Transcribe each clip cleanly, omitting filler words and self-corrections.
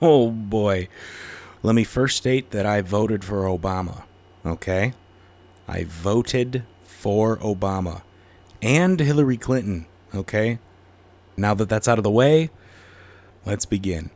Oh boy. Let me first state that I voted for Obama, okay? I voted for Obama and Hillary Clinton, okay? Now that that's out of the way, let's begin.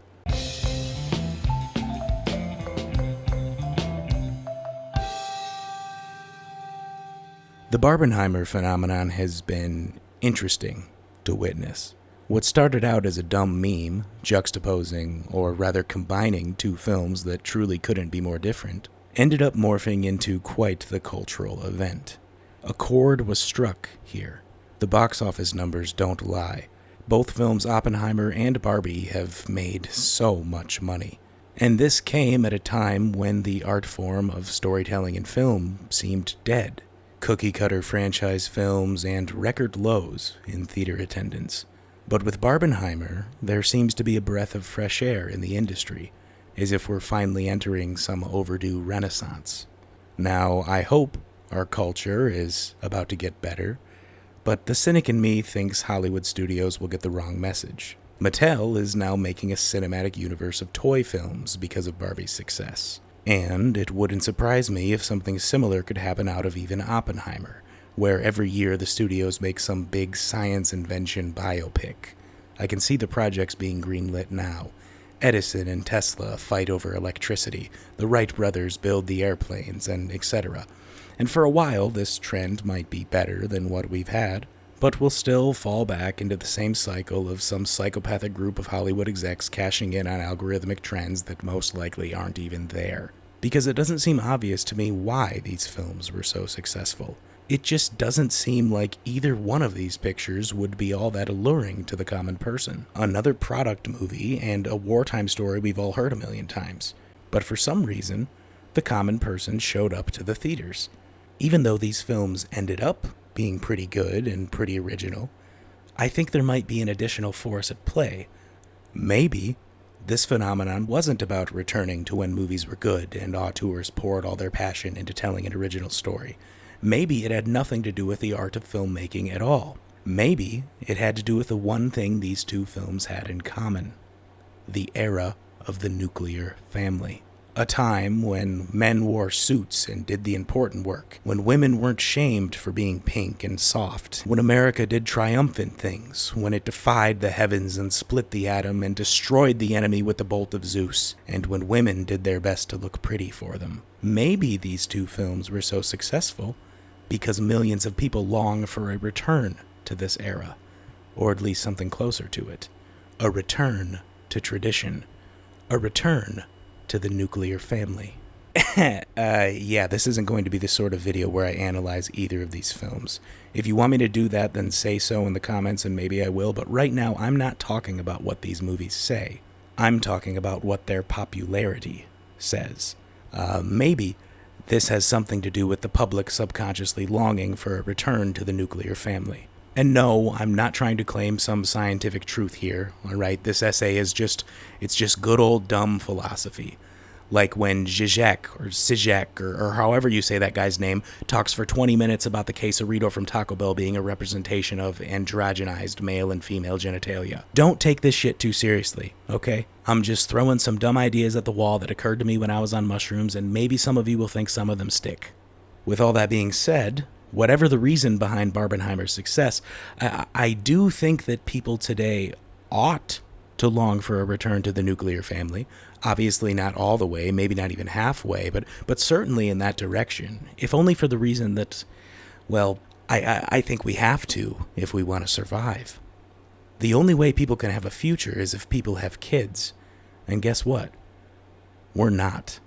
The Barbenheimer Phenomenon has been interesting to witness. What started out as a dumb meme, juxtaposing, or rather combining two films that truly couldn't be more different, ended up morphing into quite the cultural event. A chord was struck here. The box office numbers don't lie. Both films, Oppenheimer and Barbie, have made so much money. And this came at a time when the art form of storytelling in film seemed dead. Cookie-cutter franchise films and record lows in theater attendance. But with Barbenheimer, there seems to be a breath of fresh air in the industry, as if we're finally entering some overdue renaissance. Now, I hope our culture is about to get better, but the cynic in me thinks Hollywood studios will get the wrong message. Mattel is now making a cinematic universe of toy films because of Barbie's success. And it wouldn't surprise me if something similar could happen out of even Oppenheimer, where every year the studios make some big science invention biopic. I can see the projects being greenlit now. Edison and Tesla fight over electricity, the Wright brothers build the airplanes, and etc. And for a while, this trend might be better than what we've had, but we'll still fall back into the same cycle of some psychopathic group of Hollywood execs cashing in on algorithmic trends that most likely aren't even there. Because it doesn't seem obvious to me why these films were so successful. It just doesn't seem like either one of these pictures would be all that alluring to the common person. Another product movie and a wartime story we've all heard a million times. But for some reason, the common person showed up to the theaters. Even though these films ended up being pretty good and pretty original, I think there might be an additional force at play. Maybe this phenomenon wasn't about returning to when movies were good and auteurs poured all their passion into telling an original story. Maybe it had nothing to do with the art of filmmaking at all. Maybe it had to do with the one thing these two films had in common: the era of the nuclear family. A time when men wore suits and did the important work, when women weren't shamed for being pink and soft, when America did triumphant things, when it defied the heavens and split the atom and destroyed the enemy with the bolt of Zeus, and when women did their best to look pretty for them. Maybe these two films were so successful because millions of people long for a return to this era, or at least something closer to it. A return to tradition. A return to the nuclear family. Yeah, this isn't going to be the sort of video where I analyze either of these films. If you want me to do that, then say so in the comments and maybe I will, but right now I'm not talking about what these movies say. I'm talking about what their popularity says. Maybe this has something to do with the public subconsciously longing for a return to the nuclear family. And no, I'm not trying to claim some scientific truth here, alright? This essay is just good old dumb philosophy. Like when Zizek, or however you say that guy's name, talks for 20 minutes about the Quesarito from Taco Bell being a representation of androgenized male and female genitalia. Don't take this shit too seriously, okay? I'm just throwing some dumb ideas at the wall that occurred to me when I was on mushrooms, and maybe some of you will think some of them stick. With all that being said, whatever the reason behind Barbenheimer's success, I do think that people today ought to long for a return to the nuclear family. Obviously not all the way, maybe not even halfway, but certainly in that direction. If only for the reason that, well, I think we have to if we want to survive. The only way people can have a future is if people have kids. And guess what? We're not.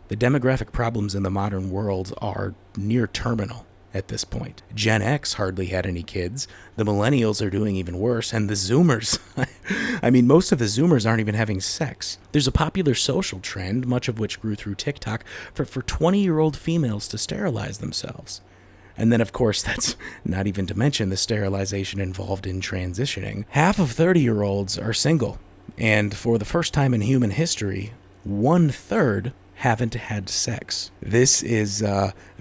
The demographic problems in the modern world are near terminal at this point. Gen X hardly had any kids, the millennials are doing even worse, and the Zoomers, I mean, most of the Zoomers aren't even having sex. There's a popular social trend, much of which grew through TikTok, for 20-year-old females to sterilize themselves. And then, of course, that's not even to mention the sterilization involved in transitioning. Half of 30-year-olds are single, and for the first time in human history, 1/3 haven't had sex. This is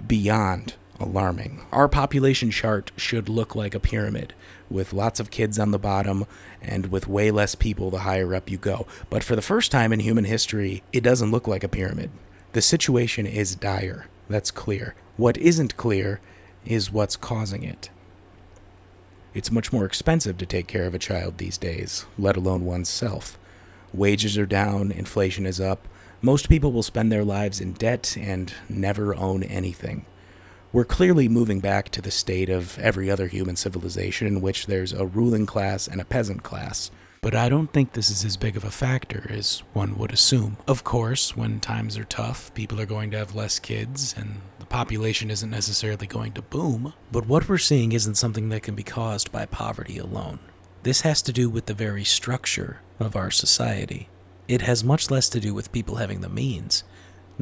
beyond alarming. Our population chart should look like a pyramid, with lots of kids on the bottom and with way less people the higher up you go. But for the first time in human history, it doesn't look like a pyramid. The situation is dire. That's clear. What isn't clear is what's causing it. It's much more expensive to take care of a child these days, let alone oneself. Wages are down, inflation is up. Most people will spend their lives in debt and never own anything. We're clearly moving back to the state of every other human civilization in which there's a ruling class and a peasant class. But I don't think this is as big of a factor as one would assume. Of course, when times are tough, people are going to have less kids, and the population isn't necessarily going to boom. But what we're seeing isn't something that can be caused by poverty alone. This has to do with the very structure of our society. It has much less to do with people having the means,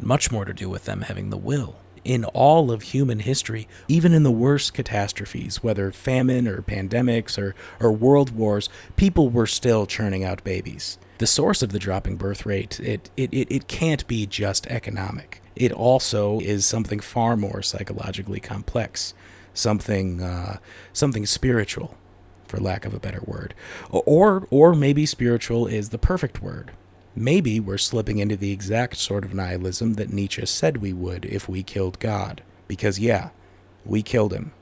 much more to do with them having the will. In all of human history, even in the worst catastrophes, whether famine or pandemics or world wars, people were still churning out babies. The source of the dropping birth rate, it can't be just economic. It also is something far more psychologically complex, something spiritual, for lack of a better word. Or maybe spiritual is the perfect word. Maybe we're slipping into the exact sort of nihilism that Nietzsche said we would if we killed God. Because yeah, we killed him.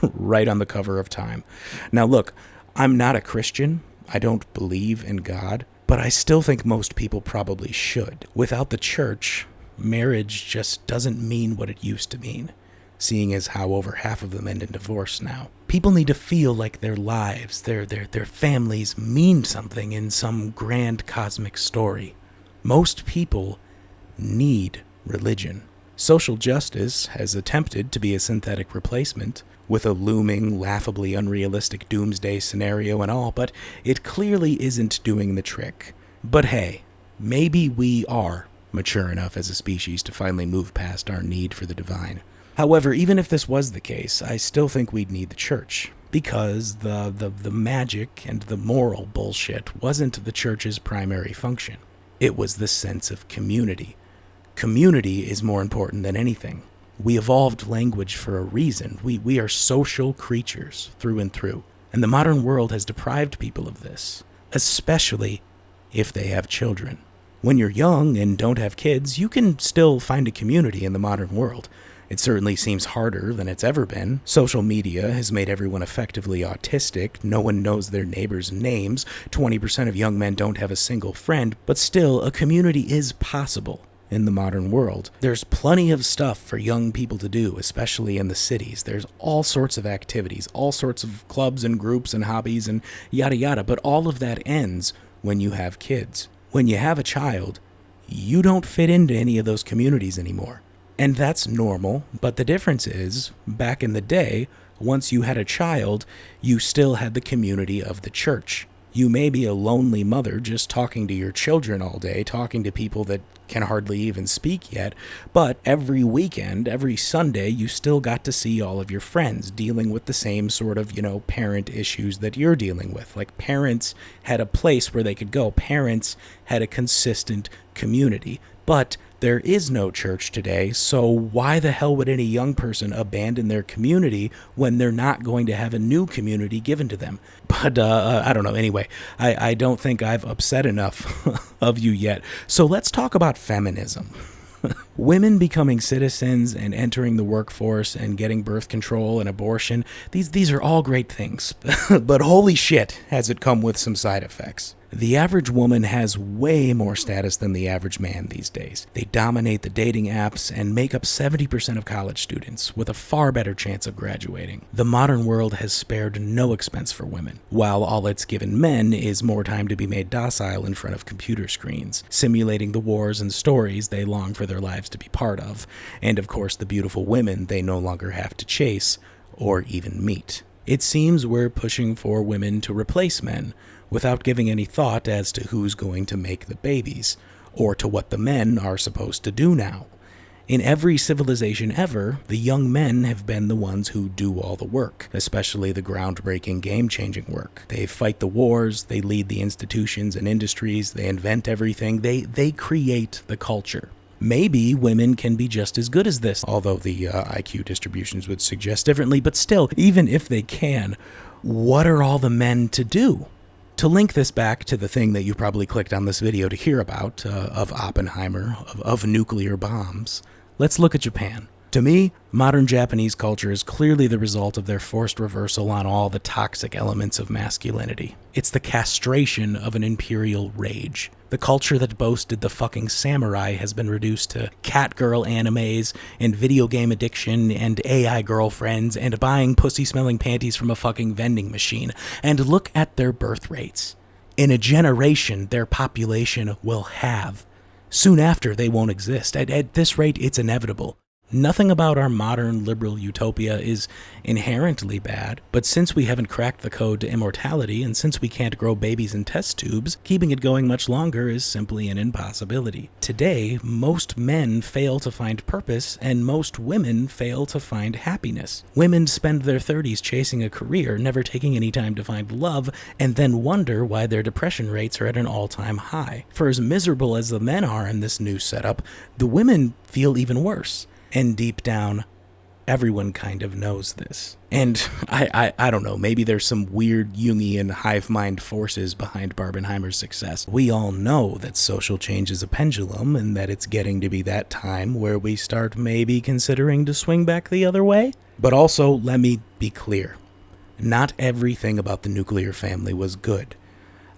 Right on the cover of Time. Now look, I'm not a Christian. I don't believe in God. But I still think most people probably should. Without the church, marriage just doesn't mean what it used to mean. Seeing as how over half of them end in divorce now. People need to feel like their lives, their families mean something in some grand cosmic story. Most people need religion. Social justice has attempted to be a synthetic replacement, with a looming, laughably unrealistic doomsday scenario and all, but it clearly isn't doing the trick. But hey, maybe we are mature enough as a species to finally move past our need for the divine. However, even if this was the case, I still think we'd need the church, because the magic and the moral bullshit wasn't the church's primary function. It was the sense of community. Community is more important than anything. We evolved language for a reason. We are social creatures through and through, and the modern world has deprived people of this, especially if they have children. When you're young and don't have kids, you can still find a community in the modern world. It certainly seems harder than it's ever been. Social media has made everyone effectively autistic. No one knows their neighbors' names. 20% of young men don't have a single friend. But still, a community is possible in the modern world. There's plenty of stuff for young people to do, especially in the cities. There's all sorts of activities, all sorts of clubs and groups and hobbies and yada yada. But all of that ends when you have kids. When you have a child, you don't fit into any of those communities anymore. And that's normal, but the difference is, back in the day, once you had a child, you still had the community of the church. You may be a lonely mother just talking to your children all day, talking to people that can hardly even speak yet, but every weekend, every Sunday, you still got to see all of your friends dealing with the same sort of, parent issues that you're dealing with. Like, parents had a place where they could go. Parents had a consistent community. But there is no church today, so why the hell would any young person abandon their community when they're not going to have a new community given to them? But, I don't know. Anyway, I don't think I've upset enough of you yet. So let's talk about feminism. Women becoming citizens and entering the workforce and getting birth control and abortion, these are all great things. But holy shit, has it come with some side effects. The average woman has way more status than the average man these days. They dominate the dating apps and make up 70% of college students, with a far better chance of graduating. The modern world has spared no expense for women, while all it's given men is more time to be made docile in front of computer screens, simulating the wars and stories they long for their lives to be part of, and of course the beautiful women they no longer have to chase or even meet. It seems we're pushing for women to replace men, without giving any thought as to who's going to make the babies, or to what the men are supposed to do now. In every civilization ever, the young men have been the ones who do all the work, especially the groundbreaking, game-changing work. They fight the wars, they lead the institutions and industries, they invent everything, they create the culture. Maybe women can be just as good as this, although the IQ distributions would suggest differently, but still, even if they can, what are all the men to do? To link this back to the thing that you probably clicked on this video to hear about, of Oppenheimer, of nuclear bombs, let's look at Japan. To me, modern Japanese culture is clearly the result of their forced reversal on all the toxic elements of masculinity. It's the castration of an imperial rage. The culture that boasted the fucking samurai has been reduced to catgirl animes and video game addiction and AI girlfriends and buying pussy-smelling panties from a fucking vending machine. And look at their birth rates. In a generation, their population will halve. Soon after, they won't exist. At this rate, it's inevitable. Nothing about our modern liberal utopia is inherently bad, but since we haven't cracked the code to immortality, and since we can't grow babies in test tubes, keeping it going much longer is simply an impossibility. Today, most men fail to find purpose, and most women fail to find happiness. Women spend their 30s chasing a career, never taking any time to find love, and then wonder why their depression rates are at an all-time high. For as miserable as the men are in this new setup, the women feel even worse. And deep down, everyone kind of knows this. And I don't know, maybe there's some weird Jungian hive mind forces behind Barbenheimer's success. We all know that social change is a pendulum and that it's getting to be that time where we start maybe considering to swing back the other way. But also, let me be clear. Not everything about the nuclear family was good.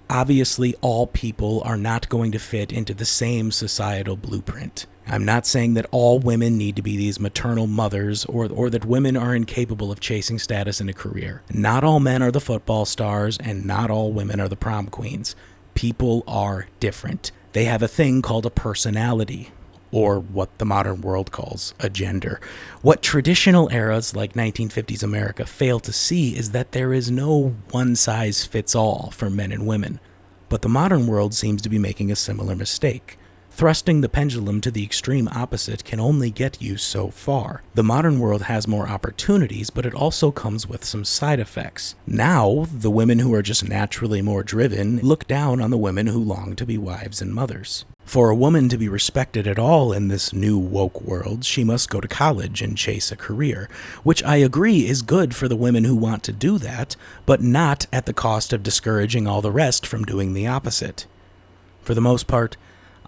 Obviously, all people are not going to fit into the same societal blueprint. I'm not saying that all women need to be these maternal mothers or that women are incapable of chasing status in a career. Not all men are the football stars and not all women are the prom queens. People are different. They have a thing called a personality, or what the modern world calls a gender. What traditional eras like 1950s America fail to see is that there is no one-size-fits-all for men and women. But the modern world seems to be making a similar mistake. Thrusting the pendulum to the extreme opposite can only get you so far. The modern world has more opportunities, but it also comes with some side effects. Now, the women who are just naturally more driven look down on the women who long to be wives and mothers. For a woman to be respected at all in this new woke world, she must go to college and chase a career, which I agree is good for the women who want to do that, but not at the cost of discouraging all the rest from doing the opposite. For the most part,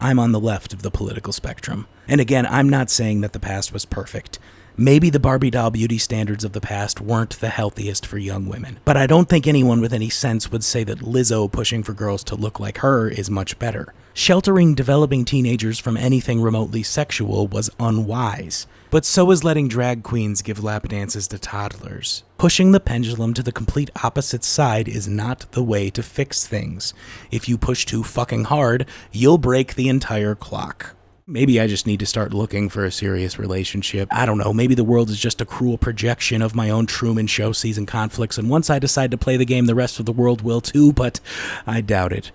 I'm on the left of the political spectrum. And again, I'm not saying that the past was perfect. Maybe the Barbie doll beauty standards of the past weren't the healthiest for young women. But I don't think anyone with any sense would say that Lizzo pushing for girls to look like her is much better. Sheltering developing teenagers from anything remotely sexual was unwise. But so is letting drag queens give lap dances to toddlers. Pushing the pendulum to the complete opposite side is not the way to fix things. If you push too fucking hard, you'll break the entire clock. Maybe I just need to start looking for a serious relationship. I don't know, maybe the world is just a cruel projection of my own Truman Show season conflicts, and once I decide to play the game, the rest of the world will too, but I doubt it.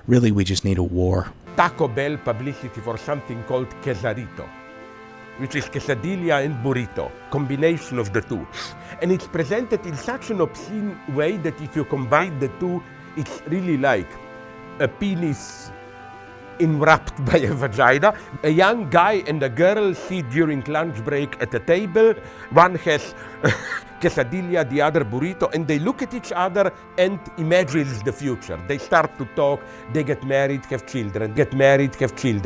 Really, we just need a war. Taco Bell publicity for something called Quesarito, which is quesadilla and burrito, combination of the two. And it's presented in such an obscene way that if you combine the two, it's really like a penis enwrapped by a vagina. A young guy and a girl sit during lunch break at a table. One has quesadilla, the other burrito, and they look at each other and imagine the future. They start to talk, they get married, have children, get married, have children.